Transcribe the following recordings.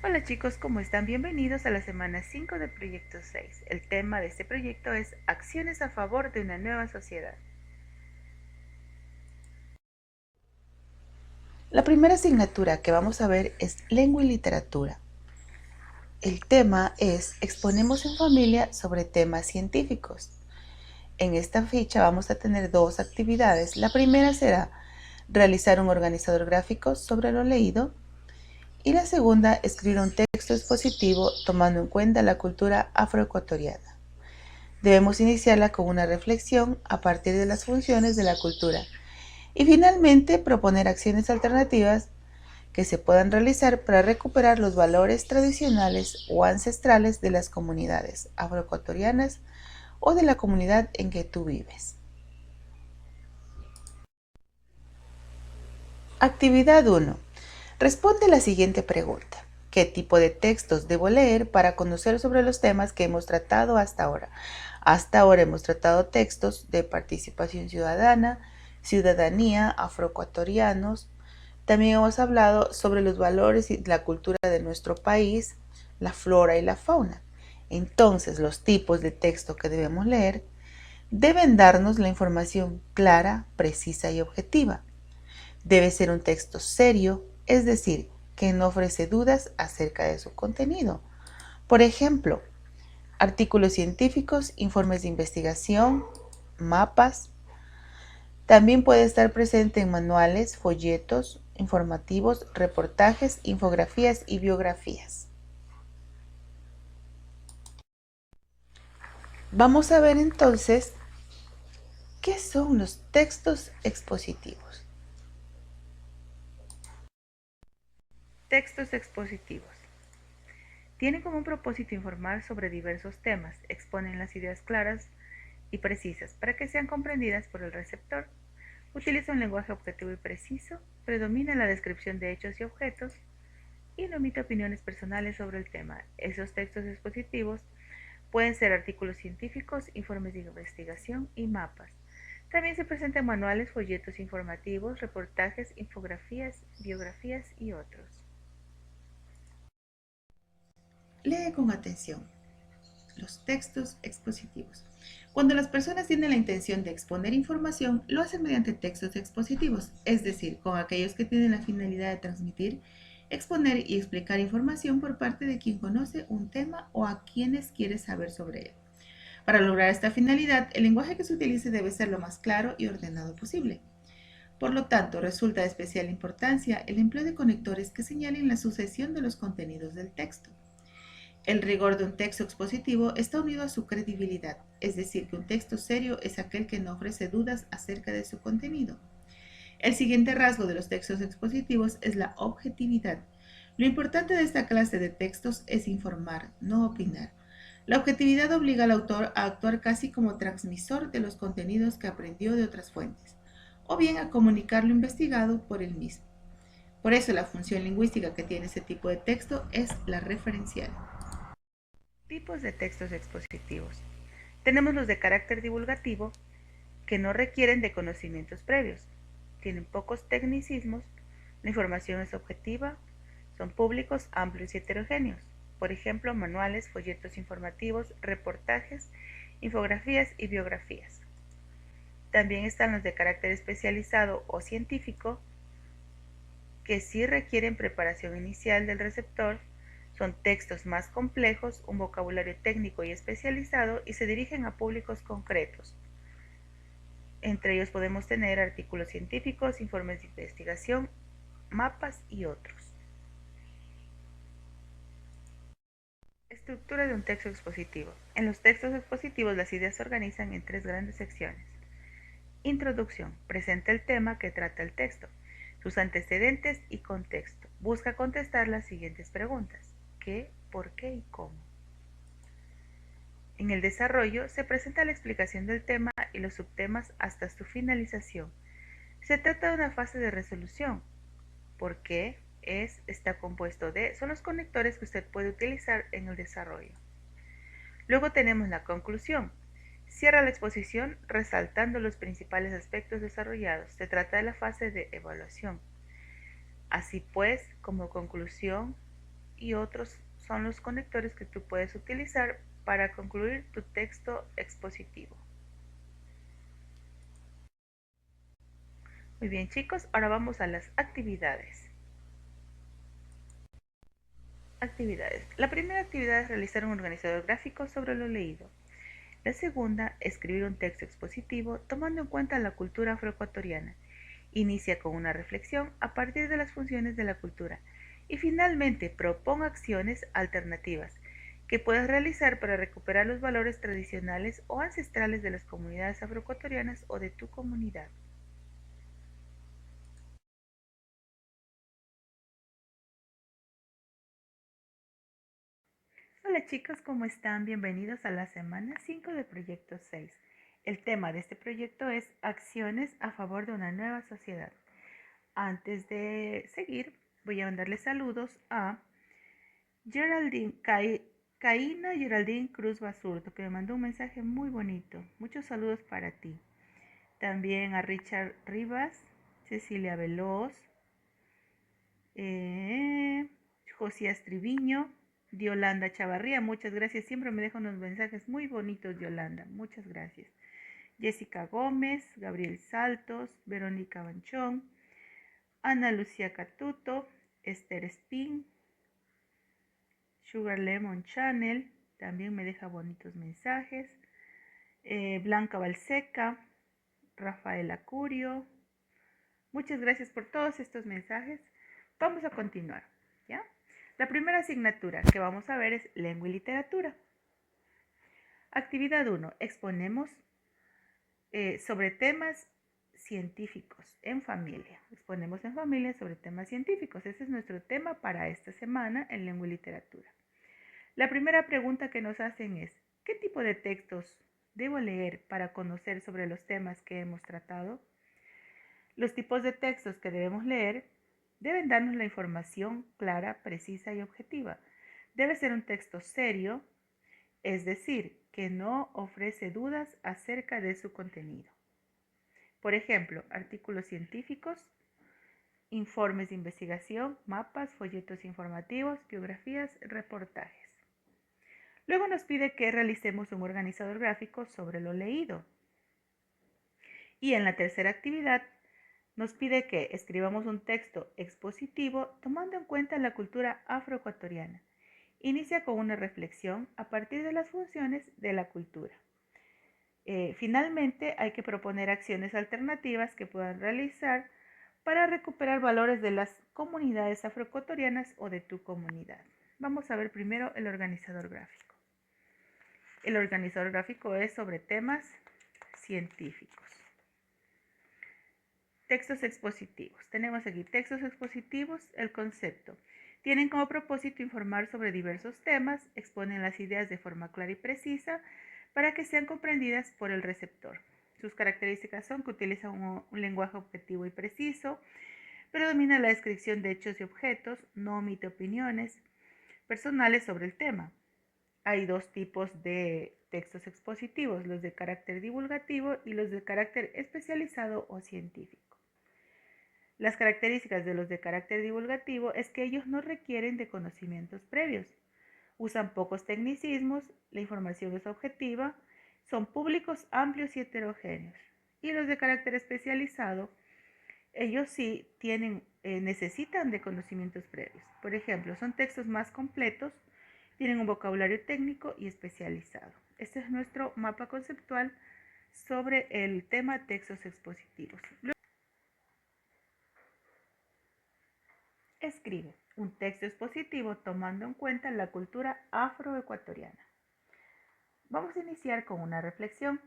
Hola chicos, ¿cómo están? Bienvenidos a la semana 5 del proyecto 6. El tema de este proyecto es Acciones a favor de una nueva sociedad. La primera asignatura que vamos a ver es Lengua y Literatura. El tema es Exponemos en familia sobre temas científicos. En esta ficha vamos a tener dos actividades. La primera será realizar un organizador gráfico sobre lo leído y la segunda, escribir un texto expositivo tomando en cuenta la cultura afroecuatoriana. Debemos iniciarla con una reflexión a partir de las funciones de la cultura y finalmente proponer acciones alternativas que se puedan realizar para recuperar los valores tradicionales o ancestrales de las comunidades afroecuatorianas o de la comunidad en que tú vives. Actividad 1. Responde la siguiente pregunta. ¿Qué tipo de textos debo leer para conocer sobre los temas que hemos tratado hasta ahora? Hasta ahora hemos tratado textos de participación ciudadana, ciudadanía, afroecuatorianos. También hemos hablado sobre los valores y la cultura de nuestro país, la flora y la fauna. Entonces, los tipos de texto que debemos leer deben darnos la información clara, precisa y objetiva. Debe ser un texto serio, es decir, que no ofrece dudas acerca de su contenido. Por ejemplo, artículos científicos, informes de investigación, mapas. También puede estar presente en manuales, folletos, informativos, reportajes, infografías y biografías. Vamos a ver entonces qué son los textos expositivos. Textos expositivos. Tienen como propósito informar sobre diversos temas, exponen las ideas claras y precisas para que sean comprendidas por el receptor. Utiliza un lenguaje objetivo y preciso, predomina la descripción de hechos y objetos y no emite opiniones personales sobre el tema. Esos textos expositivos pueden ser artículos científicos, informes de investigación y mapas. También se presentan manuales, folletos informativos, reportajes, infografías, biografías y otros. Lee con atención los textos expositivos. Cuando las personas tienen la intención de exponer información, lo hacen mediante textos expositivos, es decir, con aquellos que tienen la finalidad de transmitir, exponer y explicar información por parte de quien conoce un tema o a quienes quiere saber sobre él. Para lograr esta finalidad, el lenguaje que se utilice debe ser lo más claro y ordenado posible. Por lo tanto, resulta de especial importancia el empleo de conectores que señalen la sucesión de los contenidos del texto. El rigor de un texto expositivo está unido a su credibilidad, es decir, que un texto serio es aquel que no ofrece dudas acerca de su contenido. El siguiente rasgo de los textos expositivos es la objetividad. Lo importante de esta clase de textos es informar, no opinar. La objetividad obliga al autor a actuar casi como transmisor de los contenidos que aprendió de otras fuentes, o bien a comunicar lo investigado por él mismo. Por eso la función lingüística que tiene este tipo de texto es la referencial. Tipos de textos expositivos. Tenemos los de carácter divulgativo, que no requieren de conocimientos previos, tienen pocos tecnicismos, la información es objetiva, son públicos, amplios y heterogéneos. Por ejemplo, manuales, folletos informativos, reportajes, infografías y biografías. También están los de carácter especializado o científico, que sí requieren preparación inicial del receptor, son textos más complejos, un vocabulario técnico y especializado y se dirigen a públicos concretos. Entre ellos podemos tener artículos científicos, informes de investigación, mapas y otros. Estructura de un texto expositivo. En los textos expositivos las ideas se organizan en tres grandes secciones. Introducción. Presenta el tema que trata el texto, sus antecedentes y contexto. Busca contestar las siguientes preguntas: ¿qué, por qué y cómo? En el desarrollo se presenta la explicación del tema y los subtemas hasta su finalización. Se trata de una fase de resolución. ¿Por qué? Está compuesto de, son los conectores que usted puede utilizar en el desarrollo. Luego tenemos la conclusión. Cierra la exposición resaltando los principales aspectos desarrollados. Se trata de la fase de evaluación. Así pues, como conclusión, y otros son los conectores que tú puedes utilizar para concluir tu texto expositivo. Muy bien, chicos, ahora vamos a las actividades. Actividades. La primera actividad es realizar un organizador gráfico sobre lo leído. La segunda, escribir un texto expositivo tomando en cuenta la cultura afroecuatoriana. Inicia con una reflexión a partir de las funciones de la cultura. Y finalmente, proponga acciones alternativas que puedas realizar para recuperar los valores tradicionales o ancestrales de las comunidades afroecuatorianas o de tu comunidad. Hola chicos, ¿cómo están? Bienvenidos a la semana 5 del proyecto 6. El tema de este proyecto es acciones a favor de una nueva sociedad. Antes de seguir, voy a mandarle saludos a Caína Geraldine Cruz Basurto, que me mandó un mensaje muy bonito. Muchos saludos para ti. También a Richard Rivas, Cecilia Veloz, Josías Triviño, Yolanda Chavarría, muchas gracias. Siempre me deja unos mensajes muy bonitos, Yolanda. Muchas gracias. Jessica Gómez, Gabriel Saltos, Verónica Banchón, Ana Lucía Catuto, Esther Spin, Sugar Lemon Channel, también me deja bonitos mensajes. Blanca Balseca, Rafaela Curio. Muchas gracias por todos estos mensajes. Vamos a continuar, ¿ya? La primera asignatura que vamos a ver es lengua y literatura. Actividad 1. Exponemos sobre temas científicos en familia. Exponemos en familia sobre temas científicos. Ese es nuestro tema para esta semana en lengua y literatura. La primera pregunta que nos hacen es, ¿qué tipo de textos debo leer para conocer sobre los temas que hemos tratado? Los tipos de textos que debemos leer deben darnos la información clara, precisa y objetiva. Debe ser un texto serio, es decir, que no ofrece dudas acerca de su contenido. Por ejemplo, artículos científicos, informes de investigación, mapas, folletos informativos, biografías, reportajes. Luego nos pide que realicemos un organizador gráfico sobre lo leído. Y en la tercera actividad nos pide que escribamos un texto expositivo tomando en cuenta la cultura afroecuatoriana. Inicia con una reflexión a partir de las funciones de la cultura. Finalmente, hay que proponer acciones alternativas que puedan realizar para recuperar valores de las comunidades afroecuatorianas o de tu comunidad. Vamos a ver primero el organizador gráfico. El organizador gráfico es sobre temas científicos. Textos expositivos. Tenemos aquí textos expositivos, el concepto. Tienen como propósito informar sobre diversos temas, exponen las ideas de forma clara y precisa para que sean comprendidas por el receptor. Sus características son que utilizan un lenguaje objetivo y preciso, predomina la descripción de hechos y objetos, no omite opiniones personales sobre el tema. Hay dos tipos de textos expositivos, los de carácter divulgativo y los de carácter especializado o científico. Las características de los de carácter divulgativo es que ellos no requieren de conocimientos previos, usan pocos tecnicismos, la información es objetiva, son públicos amplios y heterogéneos. Y los de carácter especializado, ellos sí necesitan de conocimientos previos. Por ejemplo, son textos más completos, tienen un vocabulario técnico y especializado. Este es nuestro mapa conceptual sobre el tema textos expositivos. Escribe un texto expositivo tomando en cuenta la cultura afroecuatoriana. Vamos a iniciar con una reflexión.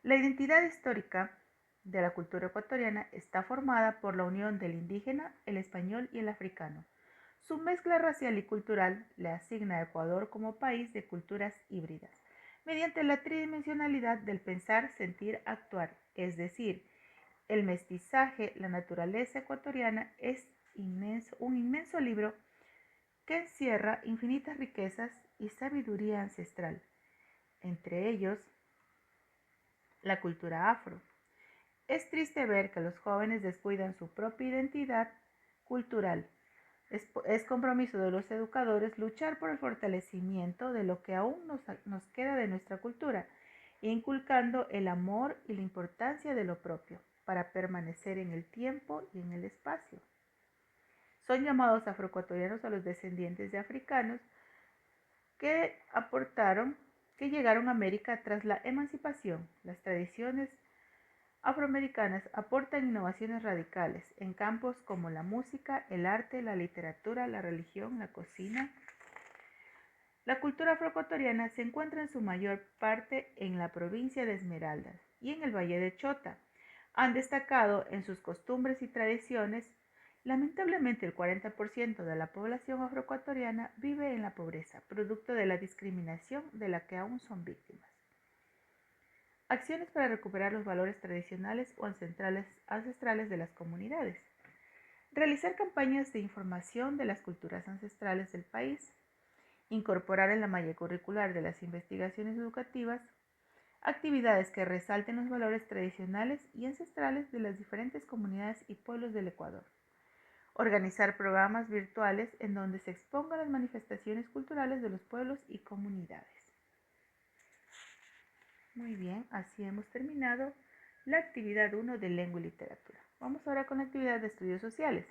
La identidad histórica de la cultura ecuatoriana está formada por la unión del indígena, el español y el africano. Su mezcla racial y cultural le asigna a Ecuador como país de culturas híbridas, mediante la tridimensionalidad del pensar, sentir, actuar, es decir, el mestizaje, la naturaleza ecuatoriana es un inmenso libro que encierra infinitas riquezas y sabiduría ancestral, entre ellos la cultura afro. Es triste ver que los jóvenes descuidan su propia identidad cultural, Es compromiso de los educadores luchar por el fortalecimiento de lo que aún nos queda de nuestra cultura, inculcando el amor y la importancia de lo propio para permanecer en el tiempo y en el espacio. Son llamados afroecuatorianos a los descendientes de africanos que que llegaron a América tras la emancipación. Las tradiciones afroamericanas aportan innovaciones radicales en campos como la música, el arte, la literatura, la religión, la cocina. La cultura afroecuatoriana se encuentra en su mayor parte en la provincia de Esmeraldas y en el Valle de Chota. Han destacado en sus costumbres y tradiciones. Lamentablemente, el 40% de la población afroecuatoriana vive en la pobreza, producto de la discriminación de la que aún son víctimas. Acciones para recuperar los valores tradicionales o ancestrales de las comunidades. Realizar campañas de información de las culturas ancestrales del país. Incorporar en la malla curricular de las investigaciones educativas actividades que resalten los valores tradicionales y ancestrales de las diferentes comunidades y pueblos del Ecuador. Organizar programas virtuales en donde se expongan las manifestaciones culturales de los pueblos y comunidades. Muy bien, así hemos terminado la actividad 1 de lengua y literatura. Vamos ahora con la actividad de estudios sociales.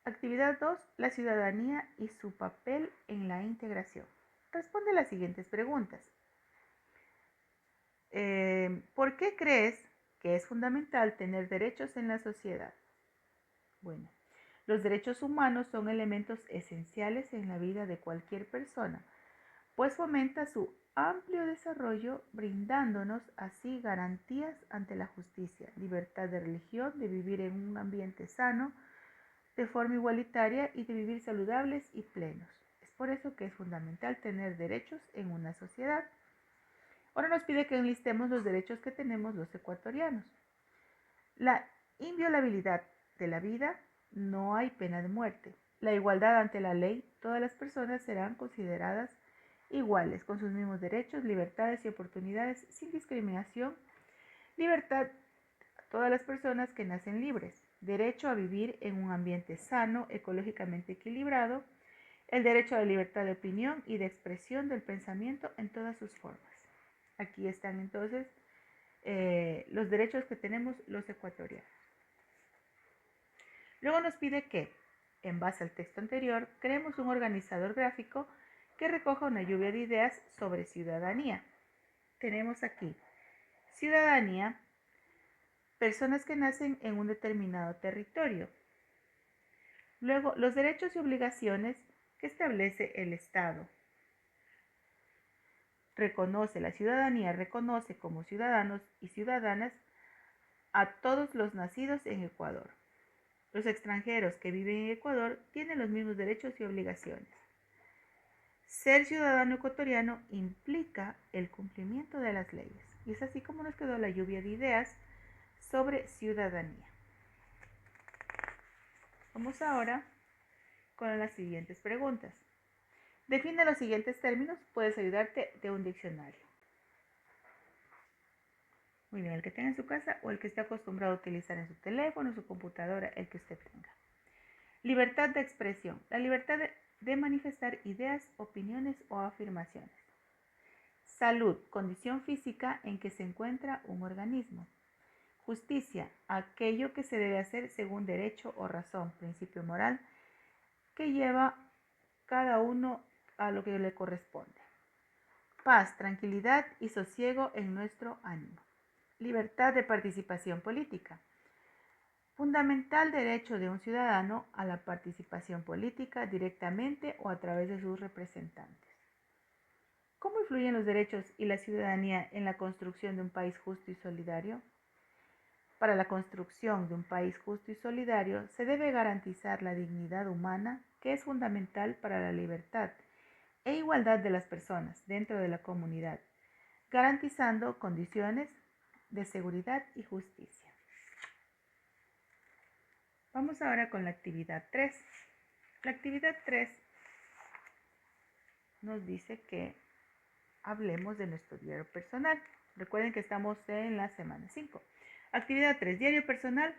Actividad 2, la ciudadanía y su papel en la integración. Responde las siguientes preguntas. ¿Por qué crees que es fundamental tener derechos en la sociedad? Bueno, los derechos humanos son elementos esenciales en la vida de cualquier persona, pues fomenta su amplio desarrollo, brindándonos así garantías ante la justicia, libertad de religión, de vivir en un ambiente sano, de forma igualitaria y de vivir saludables y plenos. Es por eso que es fundamental tener derechos en una sociedad. Ahora nos pide que enlistemos los derechos que tenemos los ecuatorianos. La inviolabilidad de la vida, no hay pena de muerte. La igualdad ante la ley, todas las personas serán consideradas iguales, con sus mismos derechos, libertades y oportunidades, sin discriminación. Libertad a todas las personas que nacen libres. Derecho a vivir en un ambiente sano, ecológicamente equilibrado. El derecho a la libertad de opinión y de expresión del pensamiento en todas sus formas. Aquí están entonces los derechos que tenemos los ecuatorianos. Luego nos pide que, en base al texto anterior, creemos un organizador gráfico que recoja una lluvia de ideas sobre ciudadanía. Tenemos aquí ciudadanía, personas que nacen en un determinado territorio. Luego, los derechos y obligaciones que establece el Estado. La ciudadanía reconoce como ciudadanos y ciudadanas a todos los nacidos en Ecuador. Los extranjeros que viven en Ecuador tienen los mismos derechos y obligaciones. Ser ciudadano ecuatoriano implica el cumplimiento de las leyes. Y es así como nos quedó la lluvia de ideas sobre ciudadanía. Vamos ahora con las siguientes preguntas. Define los siguientes términos, puedes ayudarte de un diccionario. Muy bien, el que tenga en su casa o el que esté acostumbrado a utilizar en su teléfono, su computadora, el que usted tenga. Libertad de expresión, la libertad de manifestar ideas, opiniones o afirmaciones. Salud, condición física en que se encuentra un organismo. Justicia, aquello que se debe hacer según derecho o razón, principio moral, que lleva cada uno a lo que le corresponde. Paz, tranquilidad y sosiego en nuestro ánimo. Libertad de participación política. Fundamental derecho de un ciudadano a la participación política directamente o a través de sus representantes. ¿Cómo influyen los derechos y la ciudadanía en la construcción de un país justo y solidario? Para la construcción de un país justo y solidario se debe garantizar la dignidad humana, que es fundamental para la libertad e igualdad de las personas dentro de la comunidad, garantizando condiciones de seguridad y justicia. Vamos ahora con la actividad 3. La actividad 3 nos dice que hablemos de nuestro diario personal. Recuerden que estamos en la semana 5. Actividad 3. Diario personal.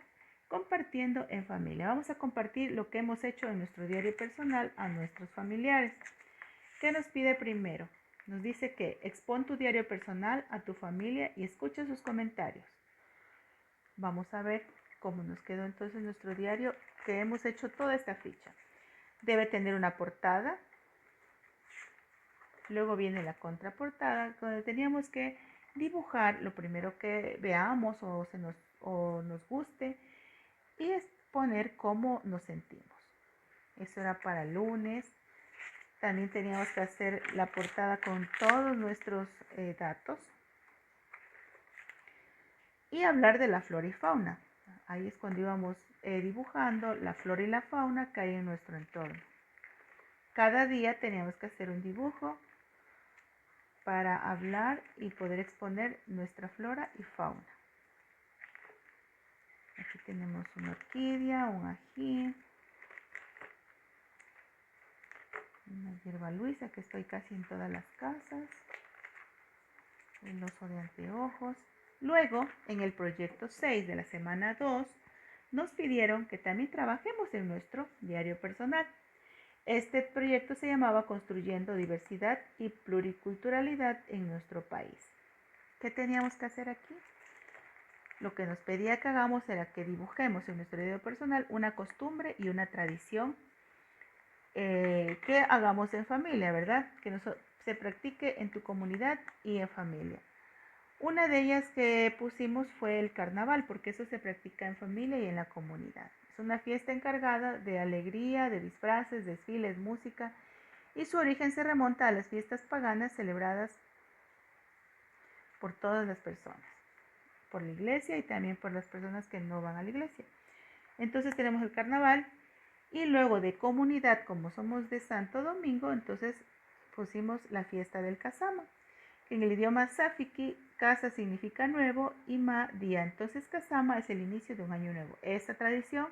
Compartiendo en familia. Vamos a compartir lo que hemos hecho en nuestro diario personal a nuestros familiares. ¿Qué nos pide primero? Nos dice que expon tu diario personal a tu familia y escucha sus comentarios. Vamos a ver cómo nos quedó entonces nuestro diario que hemos hecho toda esta ficha. Debe tener una portada. Luego viene la contraportada, donde teníamos que dibujar lo primero que veamos o nos guste y exponer cómo nos sentimos. Eso era para el lunes. También teníamos que hacer la portada con todos nuestros datos y hablar de la flora y fauna. Ahí es cuando íbamos dibujando la flora y la fauna que hay en nuestro entorno. Cada día teníamos que hacer un dibujo para hablar y poder exponer nuestra flora y fauna. Aquí tenemos una orquídea, un ají, una hierba luisa que estoy casi en todas las casas, el oso de anteojos. Luego, en el proyecto 6 de la semana 2, nos pidieron que también trabajemos en nuestro diario personal. Este proyecto se llamaba Construyendo Diversidad y Pluriculturalidad en nuestro país. ¿Qué teníamos que hacer aquí? Lo que nos pedía que hagamos era que dibujemos en nuestro diario personal una costumbre y una tradición que hagamos en familia, ¿verdad? Que se practique en tu comunidad y en familia. Una de ellas que pusimos fue el carnaval, porque eso se practica en familia y en la comunidad. Es una fiesta encargada de alegría, de disfraces, desfiles, música, y su origen se remonta a las fiestas paganas celebradas por todas las personas, por la iglesia y también por las personas que no van a la iglesia. Entonces tenemos el carnaval y luego de comunidad, como somos de Santo Domingo, entonces pusimos la fiesta del Casama. En el idioma Safiki, casa significa nuevo y ma día. Entonces Casama es el inicio de un año nuevo. Esta tradición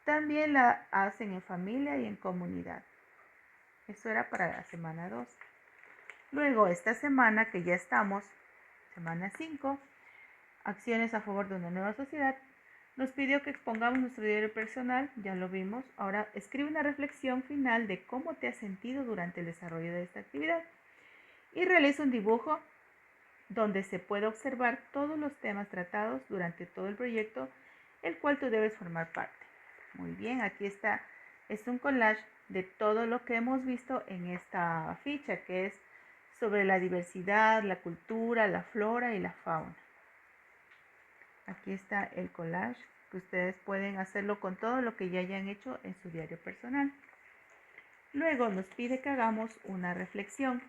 también la hacen en familia y en comunidad. Eso era para la semana 2. Luego, esta semana que ya estamos, semana 5, acciones a favor de una nueva sociedad, nos pidió que expongamos nuestro diario personal, ya lo vimos. Ahora escribe una reflexión final de cómo te has sentido durante el desarrollo de esta actividad y realiza un dibujo donde se puede observar todos los temas tratados durante todo el proyecto, el cual tú debes formar parte. Muy bien, aquí está, es un collage de todo lo que hemos visto en esta ficha, que es sobre la diversidad, la cultura, la flora y la fauna. Aquí está el collage, que ustedes pueden hacerlo con todo lo que ya hayan hecho en su diario personal. Luego nos pide que hagamos una reflexión.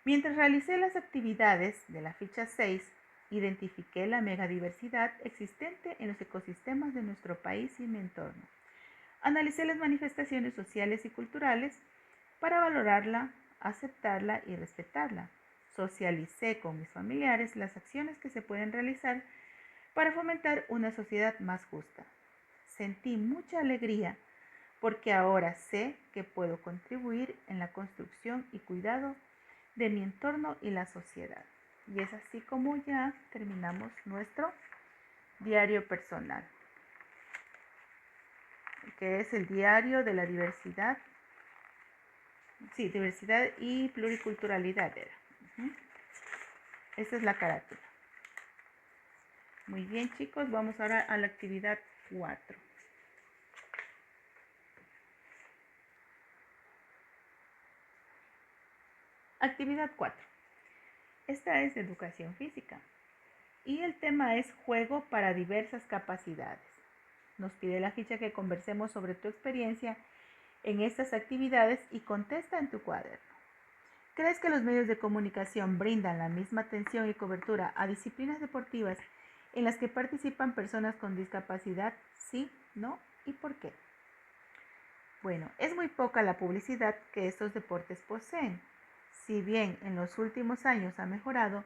Mientras realicé las actividades de la ficha 6, identifiqué la megadiversidad existente en los ecosistemas de nuestro país y mi entorno. Analicé las manifestaciones sociales y culturales para valorarla, aceptarla y respetarla. Socialicé con mis familiares las acciones que se pueden realizar para fomentar una sociedad más justa. Sentí mucha alegría porque ahora sé que puedo contribuir en la construcción y cuidado de mi entorno y la sociedad. Y es así como ya terminamos nuestro diario personal, que es el diario de la diversidad. Sí, diversidad y pluriculturalidad era. Esta es la carátula. Muy bien, chicos, vamos ahora a la actividad 4. Actividad 4. Esta es de educación física y el tema es juego para diversas capacidades. Nos pide la ficha que conversemos sobre tu experiencia en estas actividades y contesta en tu cuaderno. ¿Crees que los medios de comunicación brindan la misma atención y cobertura a disciplinas deportivas en las que participan personas con discapacidad? ¿Sí? ¿No? ¿Y por qué? Bueno, es muy poca la publicidad que estos deportes poseen. Si bien en los últimos años ha mejorado,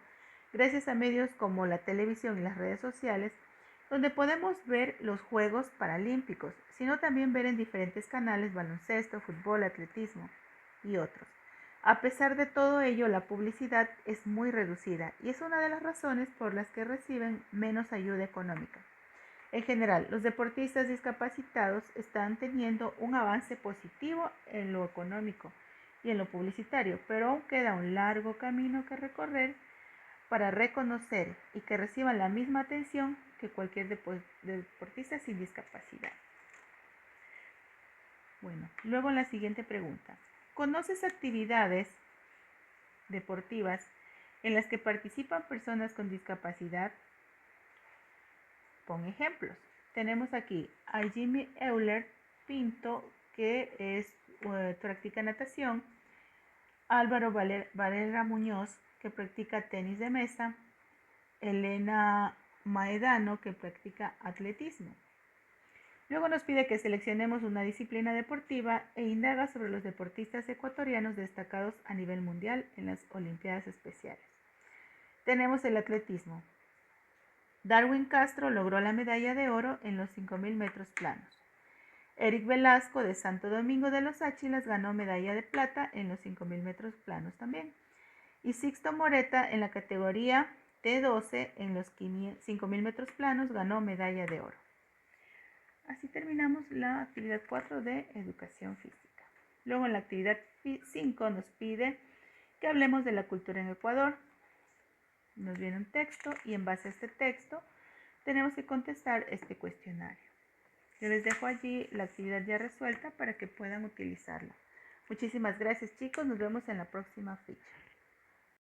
gracias a medios como la televisión y las redes sociales, donde podemos ver los Juegos Paralímpicos, sino también ver en diferentes canales baloncesto, fútbol, atletismo y otros. A pesar de todo ello, la publicidad es muy reducida y es una de las razones por las que reciben menos ayuda económica. En general, los deportistas discapacitados están teniendo un avance positivo en lo económico y en lo publicitario, pero aún queda un largo camino que recorrer para reconocer y que reciban la misma atención que cualquier deportista sin discapacidad. Bueno, luego la siguiente pregunta. ¿Conoces actividades deportivas en las que participan personas con discapacidad? Pon ejemplos. Tenemos aquí a Jimmy Euler Pinto, que practica natación, Álvaro Valera Muñoz, que practica tenis de mesa, Elena Maedano, que practica atletismo. Luego nos pide que seleccionemos una disciplina deportiva e indaga sobre los deportistas ecuatorianos destacados a nivel mundial en las Olimpiadas Especiales. Tenemos el atletismo. Darwin Castro logró la medalla de oro en los 5.000 metros planos. Eric Velasco de Santo Domingo de los Áchilas ganó medalla de plata en los 5.000 metros planos también. Y Sixto Moreta en la categoría T12 en los 5.000 metros planos ganó medalla de oro. Así terminamos la actividad 4 de educación física. Luego en la actividad 5 nos pide que hablemos de la cultura en Ecuador. Nos viene un texto y en base a este texto tenemos que contestar este cuestionario. Yo les dejo allí la actividad ya resuelta para que puedan utilizarla. Muchísimas gracias, chicos. Nos vemos en la próxima ficha.